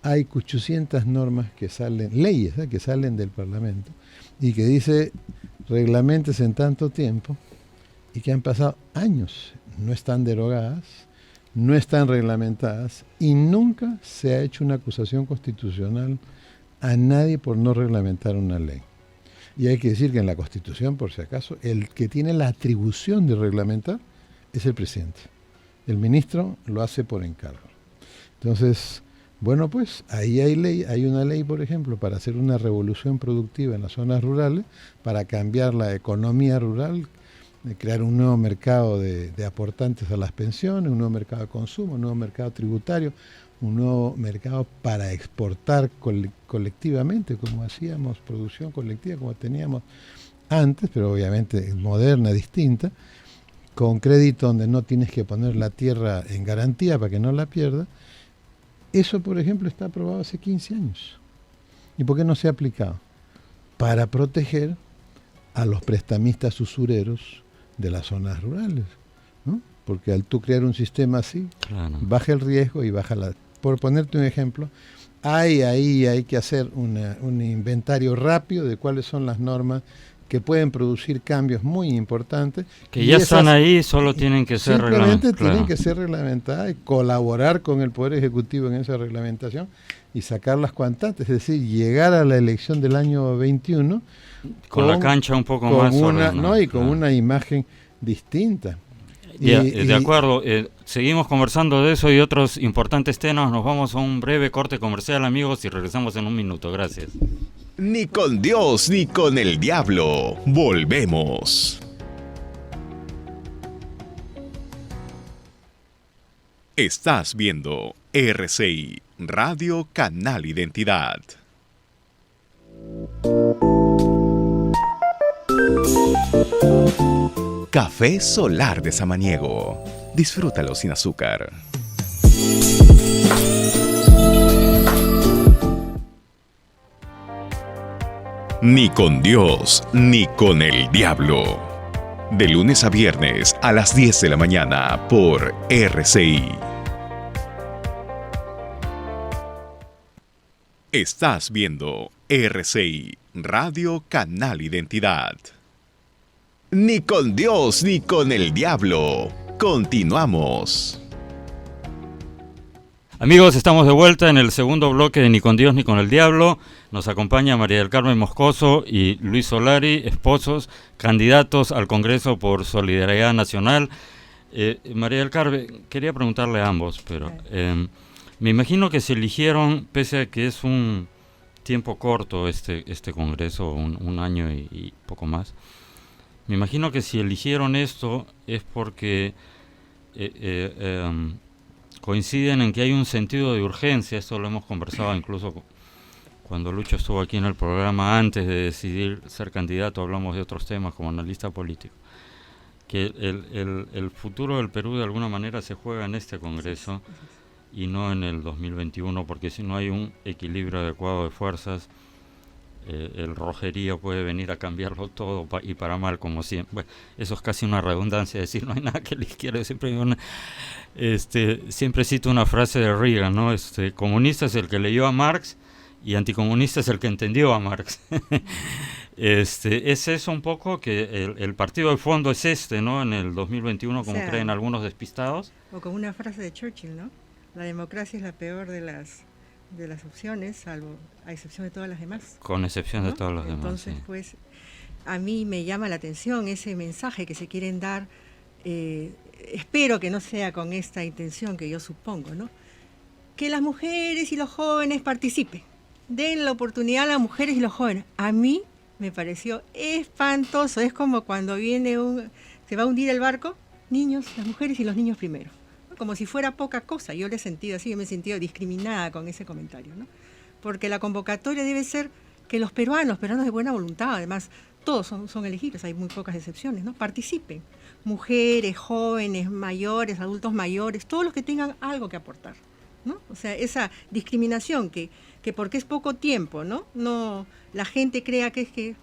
hay 800 normas que salen, leyes que salen del Parlamento, y que dice reglamentes en tanto tiempo, y que han pasado años, no están derogadas, no están reglamentadas, y nunca se ha hecho una acusación constitucional a nadie por no reglamentar una ley. Y hay que decir que en la Constitución, por si acaso, el que tiene la atribución de reglamentar es el presidente. El ministro lo hace por encargo. Entonces, bueno, pues ahí hay una ley, por ejemplo, para hacer una revolución productiva en las zonas rurales, para cambiar la economía rural, de crear un nuevo mercado de aportantes a las pensiones, un nuevo mercado de consumo, un nuevo mercado tributario, un nuevo mercado para exportar colectivamente, como hacíamos producción colectiva, como teníamos antes, pero obviamente moderna, distinta, con crédito donde no tienes que poner la tierra en garantía para que no la pierda. Eso, por ejemplo, está aprobado hace 15 años. ¿Y por qué no se ha aplicado? Para proteger a los prestamistas usureros de las zonas rurales, ¿no? Porque al tú crear un sistema así, Claro. baja el riesgo y baja la... Por ponerte un ejemplo, hay que hacer un inventario rápido de cuáles son las normas que pueden producir cambios muy importantes. Que ya están ahí, solo tienen que ser reglamentadas. Simplemente claro. tienen que ser reglamentadas y colaborar con el Poder Ejecutivo en esa reglamentación y sacarlas cuanto antes, es decir, llegar a la elección del año 21 con la cancha un poco más ordenada, ¿no? Y con claro. una imagen distinta. De acuerdo, seguimos conversando de eso y otros importantes temas. Nos vamos a un breve corte comercial, amigos, y regresamos en un minuto. Gracias. Ni con Dios ni con el diablo. Volvemos. Estás viendo RCI, Radio Canal Identidad. Café Solar de Samaniego. Disfrútalo sin azúcar. Ni con Dios, ni con el diablo. De lunes a viernes a las 10 de la mañana por RCI. Estás viendo RCI, Radio Canal Identidad. Ni con Dios, ni con el diablo. Continuamos. Amigos, estamos de vuelta en el segundo bloque de Ni con Dios ni con el diablo. Nos acompaña María del Carmen Moscoso y Luis Solari, esposos, candidatos al Congreso por Solidaridad Nacional. María del Carmen, quería preguntarle a ambos, pero me imagino que se eligieron, pese a que es un tiempo corto este Congreso, un año y poco más. Me imagino que si eligieron esto es porque coinciden en que hay un sentido de urgencia. Esto lo hemos conversado incluso cuando Lucho estuvo aquí en el programa. Antes de decidir ser candidato hablamos de otros temas como analista político. Que el futuro del Perú de alguna manera se juega en este Congreso y no en el 2021, porque si no hay un equilibrio adecuado de fuerzas, el rojerío puede venir a cambiarlo todo y para mal, como siempre. Bueno, eso es casi una redundancia, decir no hay nada que la izquierda. Siempre cito una frase de Reagan, ¿no? Comunista es el que leyó a Marx y anticomunista es el que entendió a Marx. Es eso un poco, que el partido de fondo es ¿no? En el 2021, como creen algunos despistados. O con una frase de Churchill, ¿no? La democracia es la peor de las opciones, salvo a excepción de todas las demás. Con excepción, ¿no?, de todas las demás. Entonces, sí, pues, a mí me llama la atención ese mensaje que se quieren dar. Espero que no sea con esta intención que yo supongo, ¿no? Que las mujeres y los jóvenes participen. Den la oportunidad a las mujeres y los jóvenes. A mí me pareció espantoso. Es como cuando se va a hundir el barco, niños, las mujeres y los niños primero. Como si fuera poca cosa. Yo lo he sentido así, yo me he sentido discriminada con ese comentario, ¿no? Porque la convocatoria debe ser que los peruanos de buena voluntad, además, todos son elegibles, hay muy pocas excepciones, ¿no? Participen. Mujeres, jóvenes, mayores, adultos mayores, todos los que tengan algo que aportar, ¿no? O sea, esa discriminación que porque es poco tiempo, ¿no? No, la gente crea que es que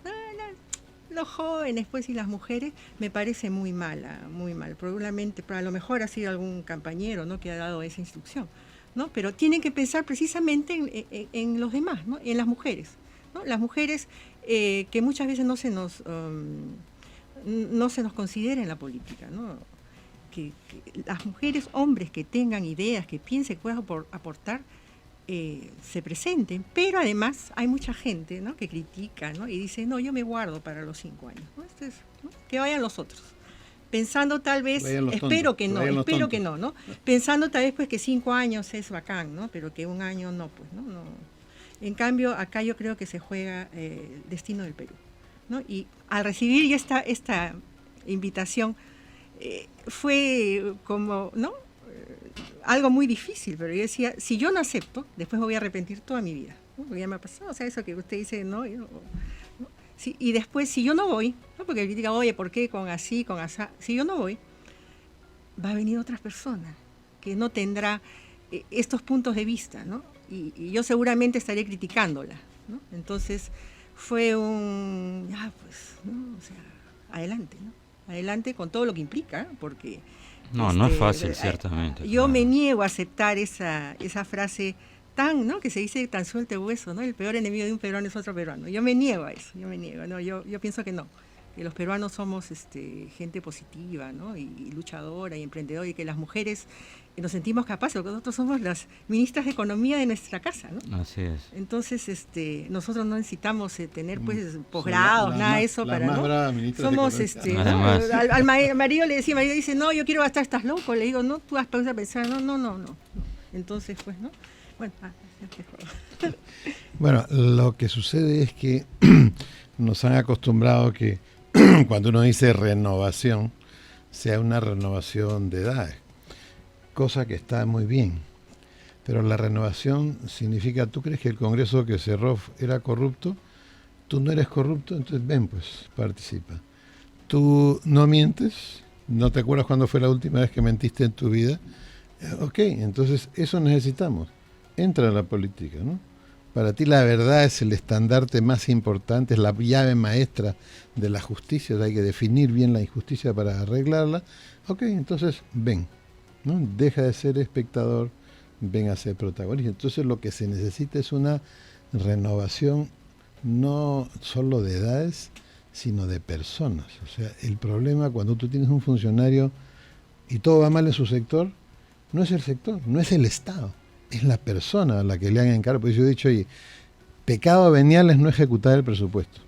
los jóvenes, pues, y las mujeres, me parece muy mala, muy mal. Probablemente, a lo mejor ha sido algún compañero, ¿no?, que ha dado esa instrucción, ¿no? Pero tienen que pensar precisamente en los demás, ¿no? En las mujeres, ¿no? Las mujeres que muchas veces no se nos considera en la política, ¿no? Que las mujeres, hombres que tengan ideas, que piensen que puedan aportar, se presenten, pero además hay mucha gente, ¿no?, que critica, ¿no?, y dice, no, yo me guardo para los 5 años, ¿no? ¿No? Que vayan los otros, pensando tal vez, espero que no, ¿no? Pensando tal vez pues que 5 años es bacán, ¿no? Pero que 1 año no, pues, ¿no? En cambio, acá yo creo que se juega el destino del Perú, ¿no? Y al recibir ya esta invitación, fue como, ¿no?, algo muy difícil, pero yo decía, si yo no acepto, después me voy a arrepentir toda mi vida, ¿no? Porque ya me ha pasado, o sea, eso que usted dice, ¿no? ¿no? Sí, y después, si yo no voy, ¿no?, porque critica, oye, ¿por qué con así, con asá? Si yo no voy, va a venir otra persona que no tendrá estos puntos de vista, ¿no? Y yo seguramente estaré criticándola, ¿no? Entonces, fue un, pues, ¿no? O sea, adelante, ¿no? Adelante con todo lo que implica, porque... No es fácil, ciertamente. Yo claro. me niego a aceptar esa frase tan, ¿no? Que se dice tan suelto hueso, ¿no? El peor enemigo de un peruano es otro peruano. Yo me niego a eso, ¿no? Yo pienso que no, que los peruanos somos gente positiva, ¿no? Y luchadora y emprendedora, y que las mujeres nos sentimos capaces, porque nosotros somos las ministras de Economía de nuestra casa, ¿no? Así es. Entonces, nosotros no necesitamos tener, pues, posgrados, nada de eso para, ¿no? Somos, ¿no? Al marido le decía, el marido dice, no, yo quiero gastar, estás loco. Le digo, no, tú vas a pensar, no. Entonces, pues, ¿no? Bueno, Bueno, lo que sucede es que nos han acostumbrado que cuando uno dice renovación, sea una renovación de edades, cosa que está muy bien. Pero la renovación significa, ¿tú crees que el Congreso que cerró era corrupto? Tú no eres corrupto, entonces ven, pues, participa. Tú no mientes, no te acuerdas cuándo fue la última vez que mentiste en tu vida. Ok, entonces eso necesitamos. Entra a la política, ¿no? Para ti la verdad es el estandarte más importante, es la llave maestra de la justicia, hay que definir bien la injusticia para arreglarla. Ok, entonces ven, ¿no? Deja de ser espectador, ven a ser protagonista. Entonces lo que se necesita es una renovación no solo de edades, sino de personas. O sea, el problema cuando tú tienes un funcionario y todo va mal en su sector, no es el sector, no es el Estado, es la persona a la que le han encargado. Pues yo he dicho, oye, pecado venial es no ejecutar el presupuesto.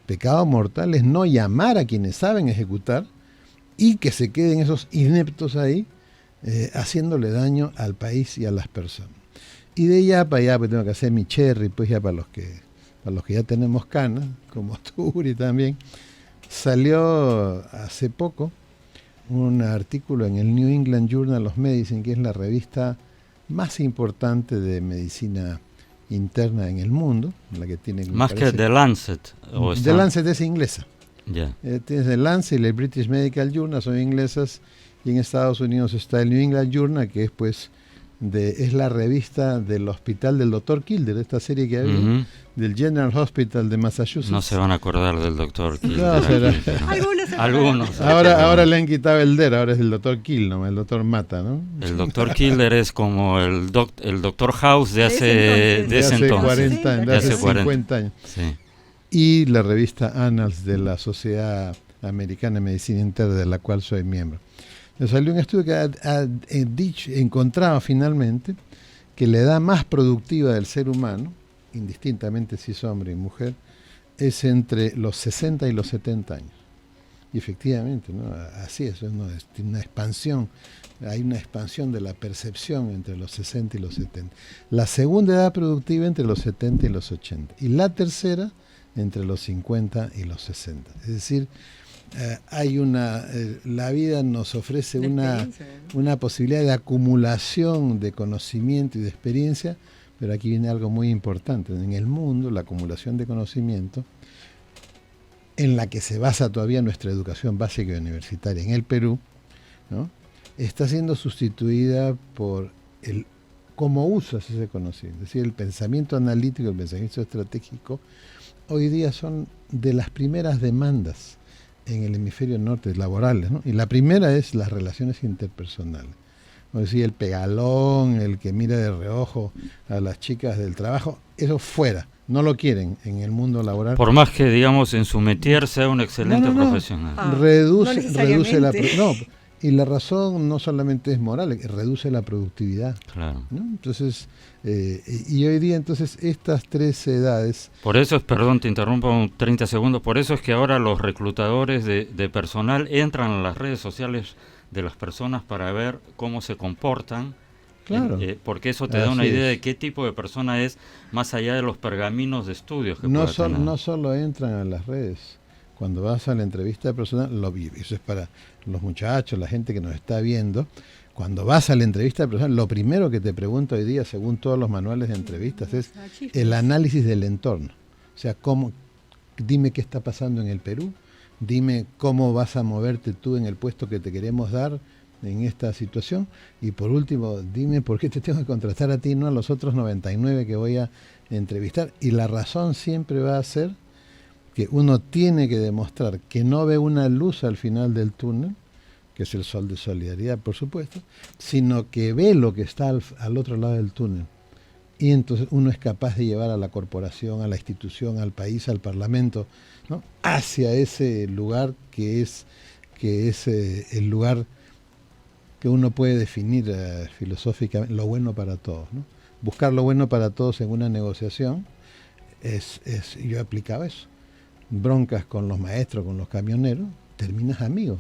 Pecado mortal es no llamar a quienes saben ejecutar y que se queden esos ineptos ahí haciéndole daño al país y a las personas. Y de allá para allá pues tengo que hacer mi cherry, pues ya para los que ya tenemos canas, como tú, Uri, también. Salió hace poco un artículo en el New England Journal of Medicine, que es la revista más importante de medicina interna en el mundo, la que tiene más que The Lancet. The Lancet es inglesa. Yeah. Tienes The Lancet y el British Medical Journal, son inglesas, y en Estados Unidos está el New England Journal, que es pues es la revista del hospital del Dr. Kildare, esta serie que había, del General Hospital de Massachusetts. No se van a acordar del Dr. Kildare. No, Algunos. Ahora le han quitado el DER, ahora es el Dr. Kill, ¿no? El Dr. Mata, ¿no? El Dr. Kildare es como el Dr. House de hace entonces. 40 años, de hace 50 años. Sí. Y la revista Annals de la Sociedad Americana de Medicina Interna, de la cual soy miembro. Me salió un estudio que encontraba finalmente que la edad más productiva del ser humano, indistintamente si es hombre y mujer, es entre los 60 y los 70 años. Y efectivamente, ¿no? Así es, ¿no? Es una expansión, hay una expansión de la percepción entre los 60 y los 70. La segunda edad productiva entre los 70 y los 80. Y la tercera entre los 50 y los 60. Es decir, hay la vida nos ofrece una posibilidad de acumulación de conocimiento y de experiencia, pero aquí viene algo muy importante. En el mundo, la acumulación de conocimiento, en la que se basa todavía nuestra educación básica y universitaria en el Perú, ¿no? Está siendo sustituida por el cómo usas ese conocimiento. Es decir, el pensamiento analítico, el pensamiento estratégico, hoy día son de las primeras demandas en el hemisferio norte, laborales, ¿no? Y la primera es las relaciones interpersonales. O decir, el pegalón, el que mira de reojo a las chicas del trabajo, eso fuera. No lo quieren en el mundo laboral. Por más que, digamos, en su métier sea un excelente profesional. Reduce la... Y la razón no solamente es moral, reduce la productividad. Claro. ¿No? Entonces, y hoy día, entonces, estas tres edades... Por eso es, perdón, te interrumpo 30 segundos, por eso es que ahora los reclutadores de personal entran a las redes sociales de las personas para ver cómo se comportan. Claro. Porque eso te da una idea de qué tipo de persona es, más allá de los pergaminos de estudios que pueda tener. No solo entran a las redes. Cuando vas a la entrevista de personal, lo vives. Eso es para los muchachos, la gente que nos está viendo. Cuando vas a la entrevista de personal, lo primero que te pregunto hoy día, según todos los manuales de entrevistas, es el análisis del entorno. O sea, dime qué está pasando en el Perú, dime cómo vas a moverte tú en el puesto que te queremos dar en esta situación, y por último, dime por qué te tengo que contratar a ti, no a los otros 99 que voy a entrevistar. Y la razón siempre va a ser que uno tiene que demostrar que no ve una luz al final del túnel, que es el sol de solidaridad, por supuesto, sino que ve lo que está al otro lado del túnel. Y entonces uno es capaz de llevar a la corporación, a la institución, al país, al parlamento, ¿no?, hacia ese lugar que es el lugar que uno puede definir filosóficamente, lo bueno para todos, ¿no? Buscar lo bueno para todos en una negociación yo aplicaba eso. Broncas con los maestros, con los camioneros, terminas amigo,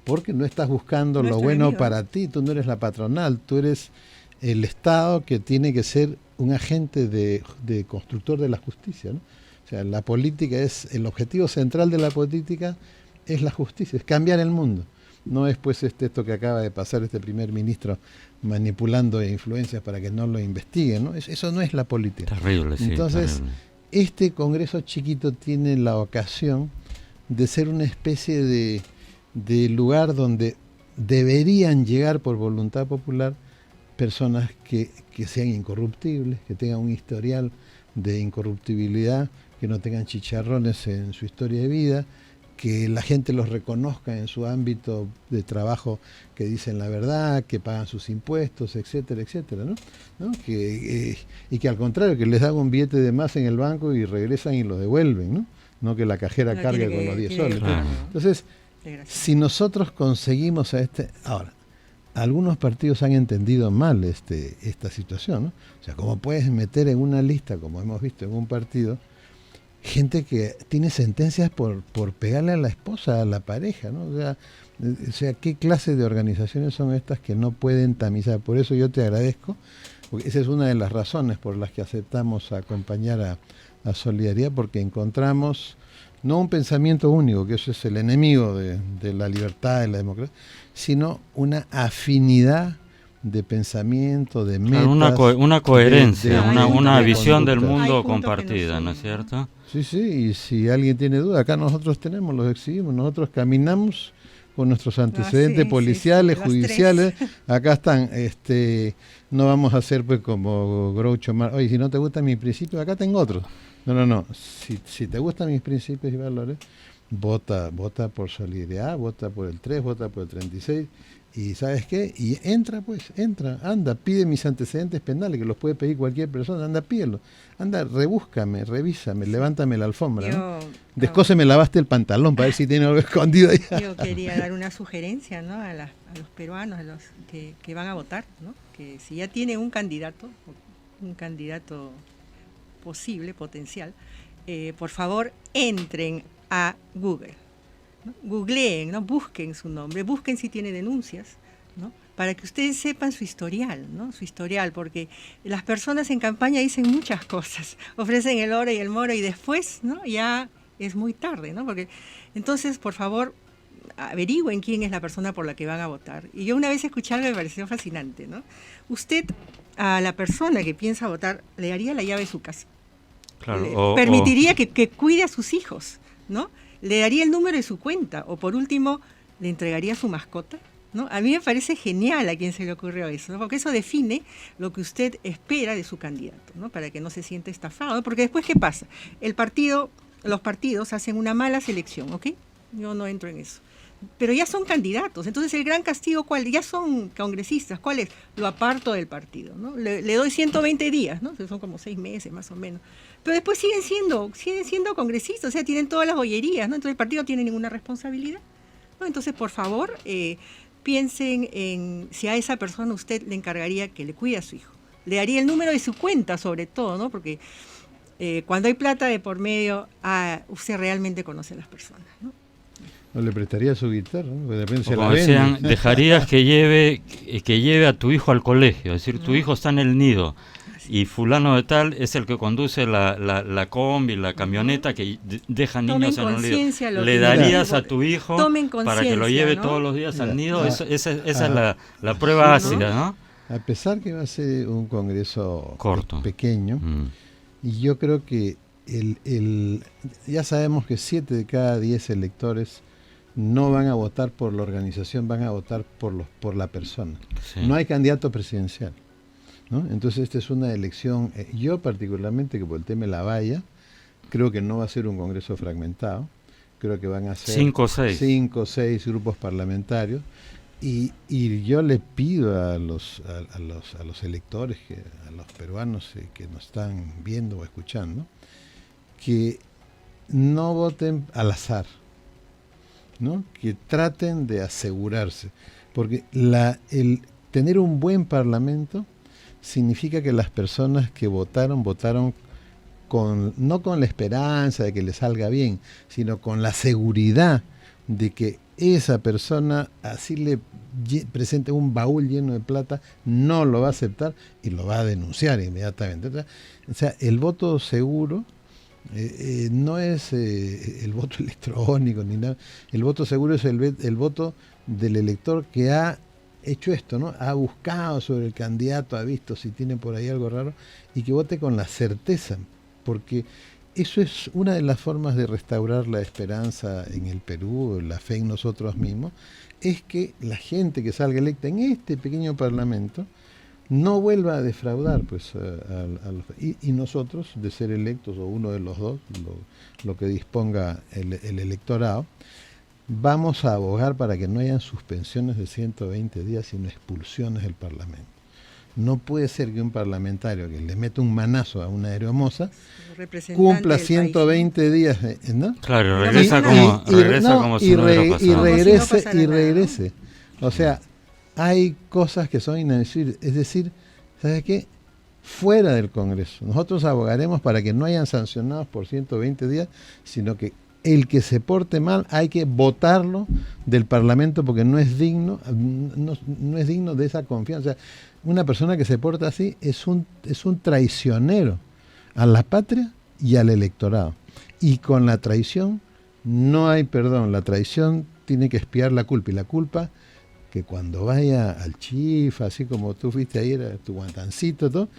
porque no estás buscando lo bueno para ti, tú no eres la patronal, tú eres el Estado que tiene que ser un agente de constructor de la justicia, ¿no? O sea, la política el objetivo central de la política es la justicia, es cambiar el mundo. No es pues esto que acaba de pasar este primer ministro manipulando influencias para que no lo investiguen, ¿no? Eso no es la política. Terrible, sí. Entonces, terrible. Este Congreso chiquito tiene la ocasión de ser una especie de lugar donde deberían llegar por voluntad popular personas que sean incorruptibles, que tengan un historial de incorruptibilidad, que no tengan chicharrones en su historia de vida, que la gente los reconozca en su ámbito de trabajo, que dicen la verdad, que pagan sus impuestos, etcétera, etcétera, ¿no? Y que al contrario, que les dan un billete de más en el banco y regresan y lo devuelven, ¿no? No que la cajera cargue con los 10 soles. Claro. Entonces, si nosotros conseguimos ahora, algunos partidos han entendido mal esta situación, ¿no? O sea, ¿cómo puedes meter en una lista, como hemos visto en un partido, gente que tiene sentencias por pegarle a la esposa, a la pareja, ¿no? O sea, ¿qué clase de organizaciones son estas que no pueden tamizar? Por eso yo te agradezco, porque esa es una de las razones por las que aceptamos acompañar a Solidaridad, porque encontramos no un pensamiento único, que eso es el enemigo de la libertad, de la democracia, sino una afinidad de pensamiento, de metas. Una coherencia, una visión del conducta. mundo compartida, ¿no es cierto? Sí, y si alguien tiene duda, acá nosotros los exhibimos, nosotros caminamos con nuestros antecedentes policiales, judiciales, acá están, no vamos a hacer pues como Groucho Marx, oye, si no te gustan mis principios, acá tengo otros. No, si te gustan mis principios y valores, vota por Solidaridad, vota por el 3, vota por el 36, y ¿sabes qué? Y entra, anda, pide mis antecedentes penales, que los puede pedir cualquier persona, anda, pídelo, anda, rebúscame, revísame, levántame la alfombra, ¿no? Descóseme, lavaste el pantalón para ver si tiene algo escondido ahí. Yo quería dar una sugerencia, ¿no?, a los peruanos, a los que van a votar, ¿no?, que si ya tienen un candidato posible, potencial, por favor entren a Google, ¿no? Googleen, ¿no?, busquen su nombre, busquen si tiene denuncias, ¿no?, para que ustedes sepan su historial, ¿no?, porque las personas en campaña dicen muchas cosas, ofrecen el oro y el moro y después, ¿no?, ya es muy tarde, ¿no?, porque entonces, por favor, averigüen quién es la persona por la que van a votar. Y yo una vez escuché algo que me pareció fascinante, ¿no? Usted a la persona que piensa votar le daría la llave de su casa. Claro, permitiría que cuide a sus hijos, ¿no? Le daría el número de su cuenta, o por último, le entregaría su mascota, ¿no? A mí me parece genial a quien se le ocurrió eso, ¿no?, porque eso define lo que usted espera de su candidato, ¿no?, para que no se sienta estafado, ¿no? Porque después, ¿qué pasa? Los partidos hacen una mala selección, ¿ok? Yo no entro en eso. Pero ya son candidatos, entonces el gran castigo, ¿cuál? Ya son congresistas, ¿cuál es? Lo aparto del partido, ¿no? Le doy 120 días, ¿no? Son como 6 meses más o menos. Pero después siguen siendo congresistas, o sea, tienen todas las bollerías, ¿no? Entonces el partido no tiene ninguna responsabilidad, ¿no? Entonces, por favor, piensen en si a esa persona usted le encargaría que le cuide a su hijo. Le daría el número de su cuenta, sobre todo, ¿no? Porque cuando hay plata de por medio, usted realmente conoce a las personas, ¿no? No le prestaría su guitarra, ¿no? De repente se la Como decían, vende. dejarías que lleve a tu hijo al colegio, es decir, tu hijo está en el nido y fulano de tal es el que conduce la combi, la camioneta que deja niños en un nido. ¿Le darías a tu hijo para que lo lleve, ¿no?, todos los días al nido? Esa es la prueba ácida, ¿no? A pesar que va a ser un congreso corto, pequeño, y yo creo que ya sabemos que 7 de cada 10 electores no van a votar por la organización, van a votar por la persona. Sí. No hay candidato presidencial, ¿no? Entonces esta es una elección, yo particularmente, que por el tema de la valla, Creo que no va a ser un Congreso fragmentado. Creo que van a ser 5 o 6. 5 o 6 grupos parlamentarios. Y yo le pido a los electores, a los peruanos que nos están viendo o escuchando, que no voten al azar, ¿no? Que traten de asegurarse, porque el tener un buen parlamento significa que las personas que votaron no con la esperanza de que le salga bien, sino con la seguridad de que esa persona, así le presente un baúl lleno de plata, no lo va a aceptar y lo va a denunciar inmediatamente. O sea, el voto seguro no es el voto electrónico ni nada. El voto seguro es el voto del elector que ha hecho esto, ¿no? Ha buscado sobre el candidato, ha visto si tiene por ahí algo raro y que vote con la certeza, porque eso es una de las formas de restaurar la esperanza en el Perú, la fe en nosotros mismos, es que la gente que salga electa en este pequeño parlamento no vuelva a defraudar, pues, y nosotros, de ser electos, o uno de los dos, lo que disponga el electorado, vamos a abogar para que no hayan suspensiones de 120 días, sino expulsiones del Parlamento. No puede ser que un parlamentario que le mete un manazo a una aeromoza cumpla 120 país, ¿no? días, ¿no? Claro, regresa como si no hubiera pasado. Y regrese. O sea, hay cosas que son inadmisibles. Es decir, ¿sabes qué? Fuera del Congreso. Nosotros abogaremos para que no hayan sancionados por 120 días, sino que el que se porte mal hay que votarlo del Parlamento porque no es digno, no es digno de esa confianza. O sea, una persona que se porta así es un traicionero a la patria y al electorado. Y con la traición no hay perdón. La traición tiene que expiar la culpa. Y la culpa, que cuando vaya al Chifa, así como tú fuiste ayer a tu Guantancito, todo,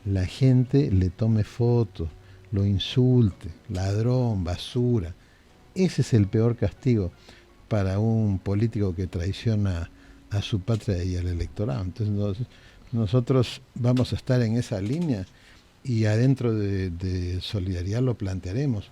la gente le tome fotos, lo insulte, ladrón, basura. Ese es el peor castigo para un político que traiciona a su patria y al electorado. Entonces nosotros vamos a estar en esa línea y adentro de Solidaridad lo plantearemos.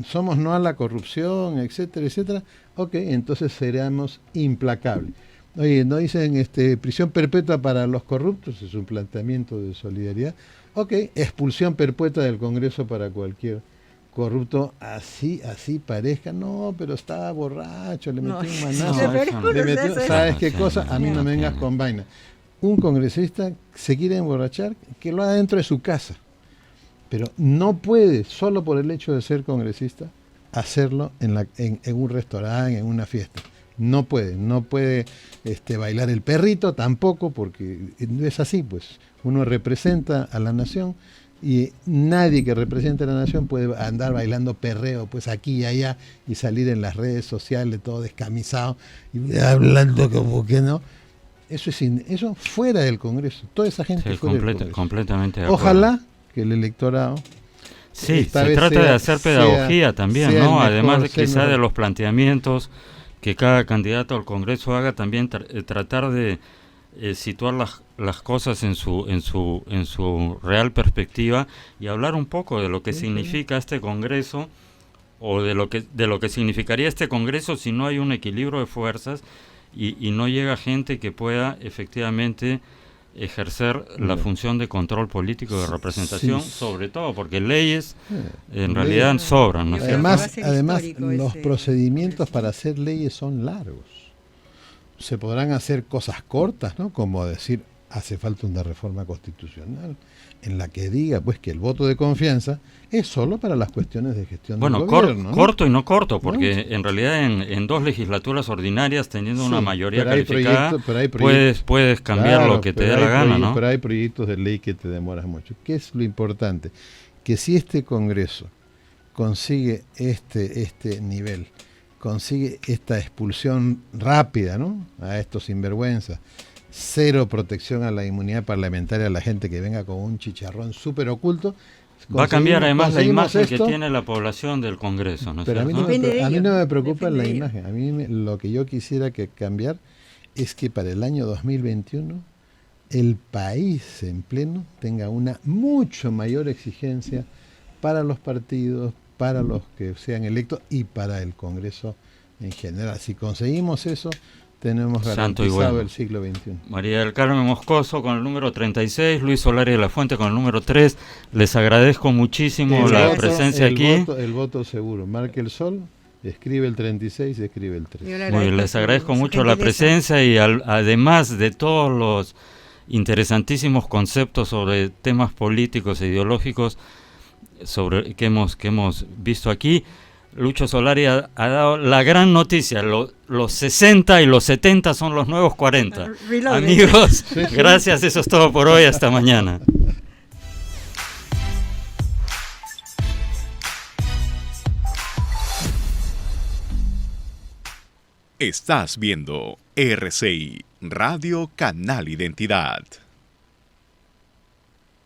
Somos no a la corrupción, etcétera, etcétera. Ok, entonces seremos implacables. Oye, no dicen prisión perpetua para los corruptos, es un planteamiento de Solidaridad. Ok, expulsión perpetua del Congreso para cualquier corrupto, así parezca. No, pero estaba borracho, le metió un manazo, ¿sabes qué cosa? A mí no me vengas con vaina. Un congresista se quiere emborrachar, que lo haga dentro de su casa, pero no puede, solo por el hecho de ser congresista, hacerlo en un restaurante, en una fiesta. No puede bailar el perrito tampoco, porque no es así, pues. Uno representa a la nación y nadie que represente a la nación puede andar bailando perreo, pues aquí y allá, y salir en las redes sociales todo descamisado y hablando como que no. Eso fuera del Congreso. Toda esa gente fuera del Congreso. Completamente de acuerdo. Ojalá que el electorado... Sí, se trata de hacer pedagogía también, ¿no? Además de quizá de los planteamientos que cada candidato al Congreso haga, también tratar de situar las cosas en su real perspectiva y hablar un poco de lo que significa este Congreso, o de lo que significaría este Congreso si no hay un equilibrio de fuerzas y no llega gente que pueda efectivamente ejercer la función de control político de representación, sobre todo porque leyes en realidad sobran, ¿no? Además los procedimientos para hacer leyes son largos. Se podrán hacer cosas cortas, ¿no? Como decir, hace falta una reforma constitucional en la que diga pues que el voto de confianza es solo para las cuestiones de gestión del gobierno, ¿no? Corto y no corto, porque en realidad en 2 legislaturas ordinarias, teniendo una mayoría calificada, puedes cambiar lo que te dé la gana, ¿no? Pero hay proyectos de ley que te demoras mucho. ¿Qué es lo importante? Que si este Congreso consigue este nivel, consigue esta expulsión rápida, ¿no?, a estos sinvergüenzas, cero protección a la inmunidad parlamentaria a la gente que venga con un chicharrón súper oculto. Va a cambiar además la imagen que tiene la población del Congreso, ¿no? Pero a mí no me preocupa la imagen. A mí lo que yo quisiera cambiar es que para el año 2021 el país en pleno tenga una mucho mayor exigencia para los partidos, para los que sean electos y para el Congreso en general. Si conseguimos eso, tenemos Santo y garantizado bueno. el siglo XXI. María del Carmen Moscoso con el número 36, Luis Solari de la Fuente con el número 3. Les agradezco muchísimo la presencia aquí. El voto seguro. Marque el sol, escribe el 36 y escribe el 3. Muy bien, les agradezco mucho la presencia y además de todos los interesantísimos conceptos sobre temas políticos e ideológicos sobre que hemos visto aquí. Lucho Solari ha dado la gran noticia, los 60 y los 70 son los nuevos 40. Amigos, gracias, eso es todo por hoy, hasta mañana. Estás viendo RCI, Radio Canal Identidad.